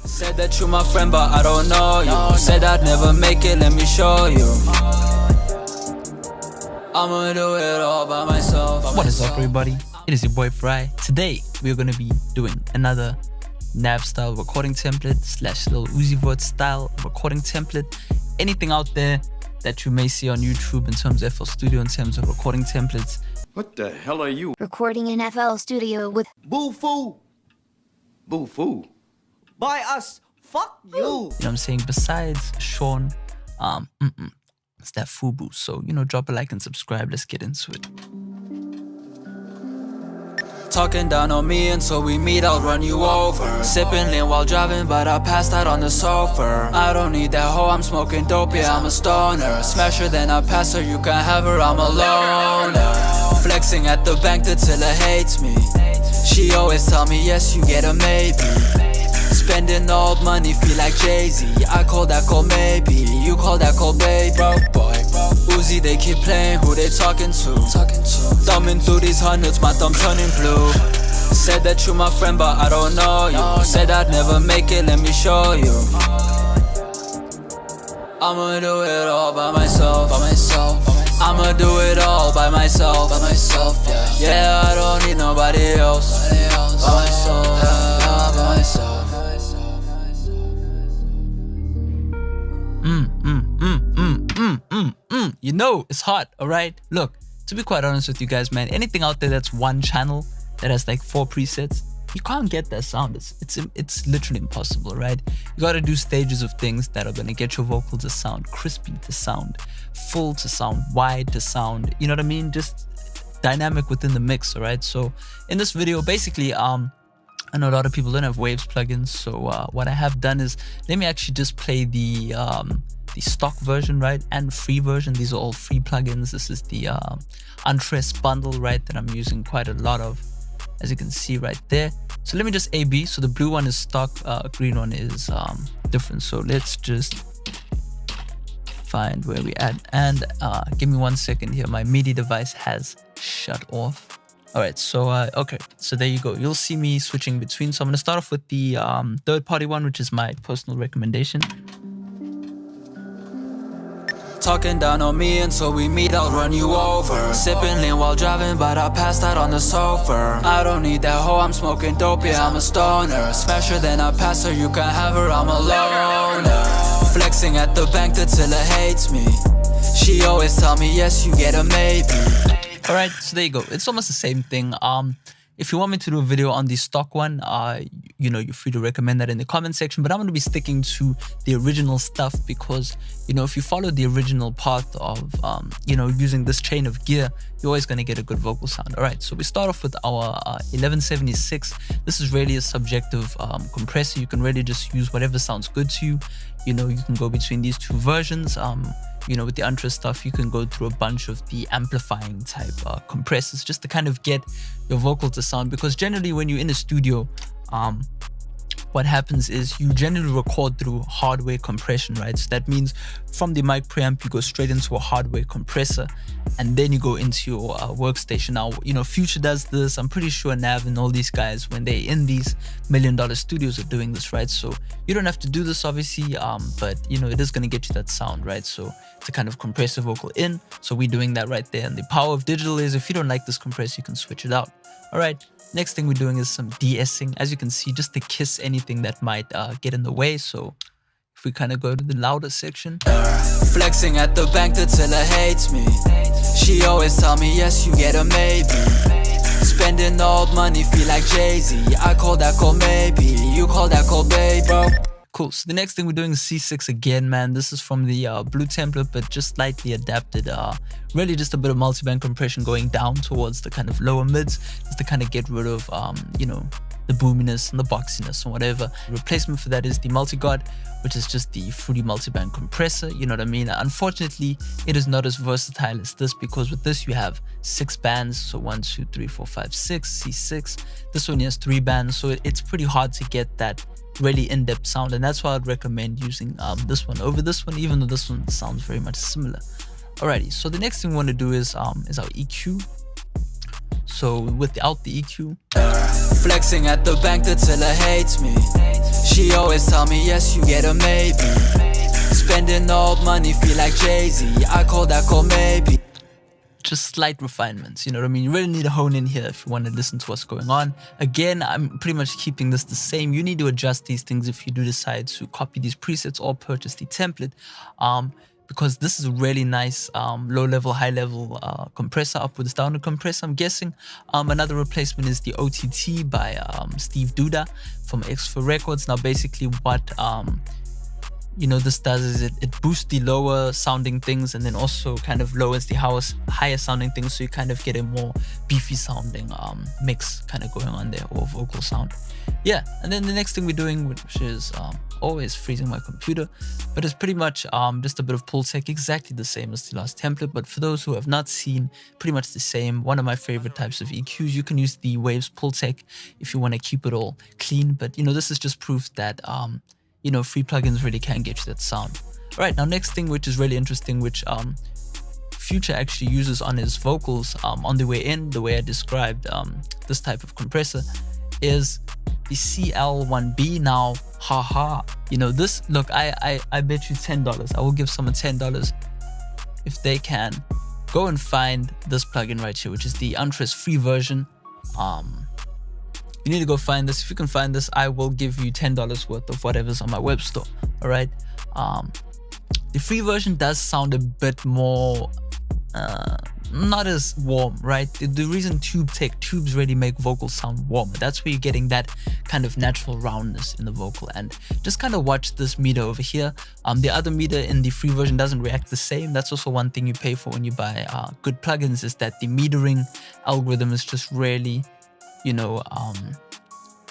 Said that you're my friend, but I don't know you. Said I'd never make it, let me show you. I'ma do it all by myself. What is up, everybody? It is your boy Farai. Today we're gonna be doing another NAV style recording template / Lil Uzi Vert style recording template. Anything out there that you may see on YouTube in terms of FL Studio, in terms of recording templates. What the hell are you? Recording in FL Studio with Boo-foo. Boo-foo. By us. Fuck you. You know what I'm saying? Besides Sean, it's that FUBU. So, drop a like and subscribe. Let's get into it. Talking down on me until we meet, I'll run you over. Sipping lean while driving, but I passed out on the sofa. I don't need that hoe, I'm smoking dope, yeah, I'm a stoner. Smash her, then I pass her, you can have her, I'm alone. Flexing at the bank till it hates me. She always tell me yes, you get a maybe. Spending old money, feel like Jay-Z. I call that cold maybe, you call that cold baby. Broke boy, Uzi, they keep playing, who they talking to? Thumbing through these hundreds, my thumb turning blue. Said that you're my friend, but I don't know you. Said I'd never make it, let me show you. I'ma do it all by myself, I'ma do it all by myself, yeah. Yeah, I don't need nobody else, by myself, yeah, by myself. You know it's hot, alright? Look, to be quite honest with you guys, man, anything out there that's one channel that has like 4 presets, you can't get that sound. It's literally impossible, right? You gotta do stages of things that are gonna get your vocal to sound crispy, to sound full, to sound wide, to sound, you know what I mean? Just dynamic within the mix, alright? So in this video, basically, I know a lot of people don't have Waves plugins, so what I have done is, let me actually just play the stock version, right, and free version. These are all free plugins. This is the Untress bundle, right, that I'm using quite a lot of, as you can see right there. So let me just A/B. So the blue one is stock, green one is different. So let's just find where we at, and give me 1 second here. My MIDI device has shut off. All right, so okay, so there you go. You'll see me switching between. So I'm gonna start off with the third-party one, which is my personal recommendation. Talking down on me until we meet, I'll run you over. Sipping lean while driving, but I passed out on the sofa. I don't need that hoe, I'm smoking dope, yeah, I'm a stoner. Smash her, then I pass her, you can have her, I'm alone. Flexing at the bank till it hates me. She always tell me yes, you get a maybe. Alright, so there you go. It's almost the same thing. If you want me to do a video on the stock one, you're free to recommend that in the comment section. But I'm going to be sticking to the original stuff because, if you follow the original path of, using this chain of gear, you're always going to get a good vocal sound. Alright, so we start off with our 1176. This is really a subjective compressor. You can really just use whatever sounds good to you. You can go between these two versions. With the Untress stuff, you can go through a bunch of the amplifying type compressors just to kind of get your vocal to sound, because generally when you're in a studio, what happens is you generally record through hardware compression, right? So that means from the mic preamp, you go straight into a hardware compressor, and then you go into your workstation. Now, Future does this. I'm pretty sure NAV and all these guys, when they're in these $1 million studios, are doing this, right? So you don't have to do this, obviously, but, it is going to get you that sound, right? So to kind of compress a vocal in. So we're doing that right there. And the power of digital is, if you don't like this compressor, you can switch it out. All right. Next thing we're doing is some de-essing, as you can see, just to kiss anything that might get in the way. So if we kind of go to the louder section. Flexing at the bank till it hates me. She always tell me yes, you get a maybe. Spending old money, feel like Jay-Z. I call that cold maybe, you call that cold baby. Cool. So the next thing we're doing is C6 again, man. This is from the blue template, but just slightly adapted. Really just a bit of multiband compression going down towards the kind of lower mids, just to kind of get rid of, the boominess and the boxiness and whatever. Replacement for that is the multi-god, which is just the fruity multiband compressor. You know what I mean? Unfortunately, it is not as versatile as this, because with this you have 6 bands. So 1, 2, 3, 4, 5, 6, C6. This one has 3 bands, so it's pretty hard to get that really in-depth sound, and that's why I'd recommend using this one over this one, even though this one sounds very much similar. Alrighty, so the next thing we want to do is our EQ. So without the EQ, Flexing at the bank till her hates me. She always tell me yes, you get a maybe. Spending old money, feel like Jay-Z. I call that call maybe. Just slight refinements, you know what I mean? You really need to hone in here if you want to listen to what's going on. Again, I'm pretty much keeping this the same. You need to adjust these things if you do decide to copy these presets or purchase the template, because this is a really nice low-level, high-level compressor, upwards, downward compressor, I'm guessing. Another replacement is the OTT by Steve Duda from X4 Records. Now, basically what you know, this does is it boosts the lower sounding things and then also kind of lowers the higher sounding things, so you kind of get a more beefy sounding mix kind of going on there, or vocal sound. Yeah, and then the next thing we're doing, which is always freezing my computer, but it's pretty much just a bit of pull tech, exactly the same as the last template. But for those who have not seen, pretty much the same. One of my favorite types of EQs. You can use the Waves pull tech if you want to keep it all clean, but you know, this is just proof that you know, free plugins really can get you that sound. All right, now next thing, which is really interesting, which Future actually uses on his vocals on the way in, the way I described this type of compressor, is the CL1B. Now, haha, you know, this, look, I bet you $10. I will give someone $10 if they can go and find this plugin right here, which is the Untress free version. You need to go find this. If you can find this, I will give you $10 worth of whatever's on my web store. All right. The free version does sound a bit more, not as warm, right? The reason tubes really make vocals sound warmer. That's where you're getting that kind of natural roundness in the vocal. And just kind of watch this meter over here. The other meter in the free version doesn't react the same. That's also one thing you pay for when you buy good plugins, is that the metering algorithm is just really, you know,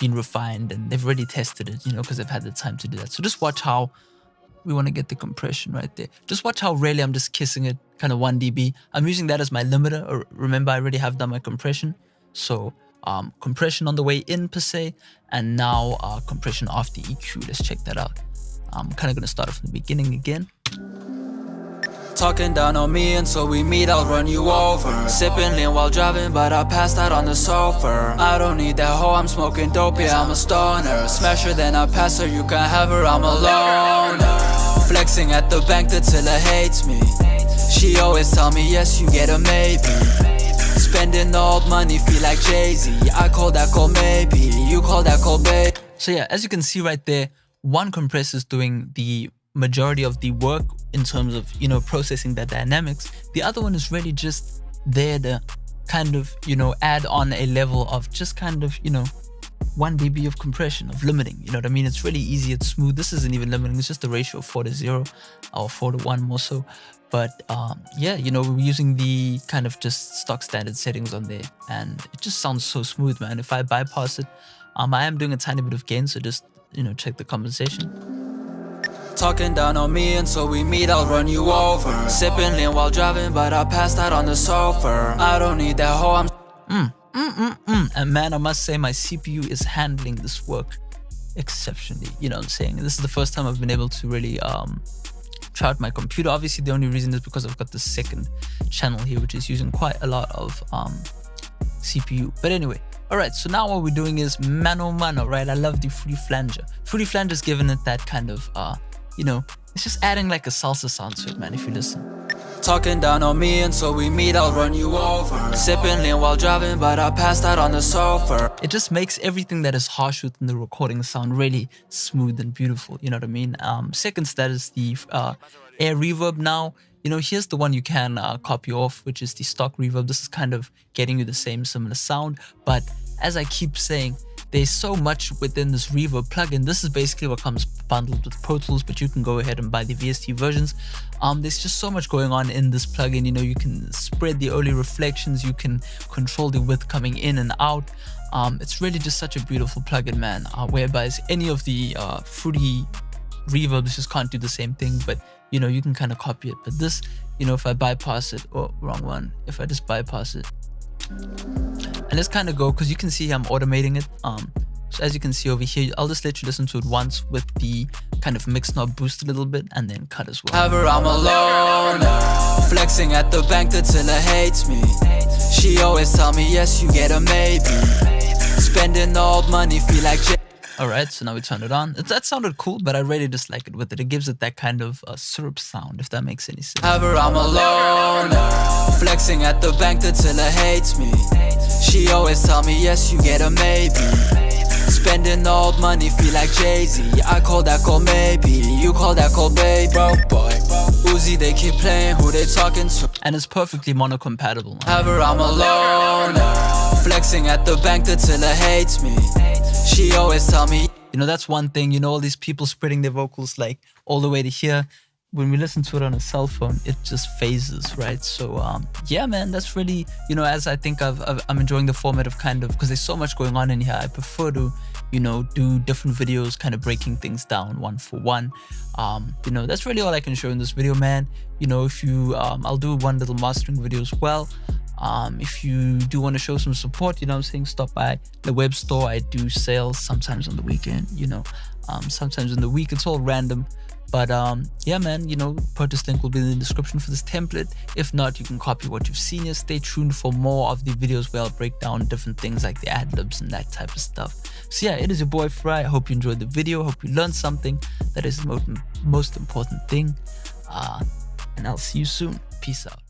been refined, and they've already tested it, you know, because they've had the time to do that. So just watch how we want to get the compression right there. Just watch how really I'm just kissing it, kind of 1 dB. I'm using that as my limiter. Or remember, I already have done my compression. So compression on the way in per se, and now compression off the EQ. Let's check that out. I'm kind of going to start off from the beginning again. Talking down on me until we meet, I'll run you over. Sipping lean while driving, but I passed out on the sofa. I don't need that hoe, I'm smoking dope, yeah, I'm a stoner. Smash her, then I pass her, you can have her, I'm alone. Flexing at the bank till her hates me. She always tell me yes, you get a maybe. Spending old money, feel like Jay-Z. I call that call maybe, you call that call babe. So yeah, as you can see right there, one compressor is doing the majority of the work in terms of, you know, processing the dynamics. The other one is really just there to kind of, you know, add on a level of just kind of, you know, 1 dB of compression, of limiting, you know what I mean? It's really easy, it's smooth. This isn't even limiting, it's just a ratio of 4:0 or 4:1 more so. But yeah, you know, we're using the kind of just stock standard settings on there, and it just sounds so smooth, man. If I bypass it, I am doing a tiny bit of gain, so just, you know, check the compensation. Talking down on me until we meet, I'll run you over. Sipping lean while driving, but I passed out on the sofa. I don't need that hoe, I'm And man, I must say my CPU is handling this work exceptionally, you know what I'm saying? This is the first time I've been able to really try out my computer. Obviously the only reason is because I've got the second channel here, which is using quite a lot of CPU. But anyway, all right, so now what we're doing is mano mano, right? I love the fruity flanger. Fruity flanger's giving it that kind of you know, it's just adding like a salsa sound to it, man, if you listen. Talking down on me until we meet, I'll run you over. Sipping lean while driving, but I passed out on the sofa. It just makes everything that is harsh within the recording sound really smooth and beautiful, you know what I mean? Second, that is the air reverb. Now, you know, here's the one you can copy off, which is the stock reverb. This is kind of getting you the same similar sound, but as I keep saying, there's so much within this reverb plugin. This is basically what comes bundled with Pro Tools, but you can go ahead and buy the VST versions. There's just so much going on in this plugin. You know, you can spread the early reflections, you can control the width coming in and out. It's really just such a beautiful plugin, man, whereby any of the fruity reverbs just can't do the same thing, but you know, you can kind of copy it. But this, you know, if I bypass it, oh, wrong one. If I just bypass it, and let's kind of go, because you can see I'm automating it. So as you can see over here, I'll just let you listen to it once with the kind of mix knob boost a little bit and then cut as well. However, I'm alone, flexing at the bank till her hates me. She always tell me yes, you get a maybe. Spending old money, feel like Alright, so now we turn it on. That sounded cool, but I really dislike it with it. It gives it that kind of syrup sound, if that makes any sense. Ever, I'm alone, flexing at the bank till her hates me. She always tell me yes, you get a maybe. Spending old money, feel like Jay-Z. I call that gold maybe, you call that gold baby. Bro, boy, Uzi, they keep playing who they talking to. And it's perfectly monocompatible. Ever, I'm alone, flexing at the bank till her hates me. She always tell me, you know, that's one thing, you know, all these people spreading their vocals like all the way to here. When we listen to it on a cell phone, it just phases, right? So yeah, man, that's really, you know, as I think I'm enjoying the format of kind of, because there's so much going on in here, I prefer to, you know, do different videos, kind of breaking things down one for one. You know, that's really all I can show in this video, man. You know, if you I'll do one little mastering video as well. If you do want to show some support, you know what I'm saying, stop by the web store. I do sales sometimes on the weekend, you know, sometimes in the week. It's all random, but yeah, man, you know, purchase link will be in the description for this template. If not, you can copy what you've seen here. Stay tuned for more of the videos where I'll break down different things like the ad-libs and that type of stuff. So yeah, it is your boy Farai. I hope you enjoyed the video. Hope you learned something. That is the most important thing, and I'll see you soon. Peace out.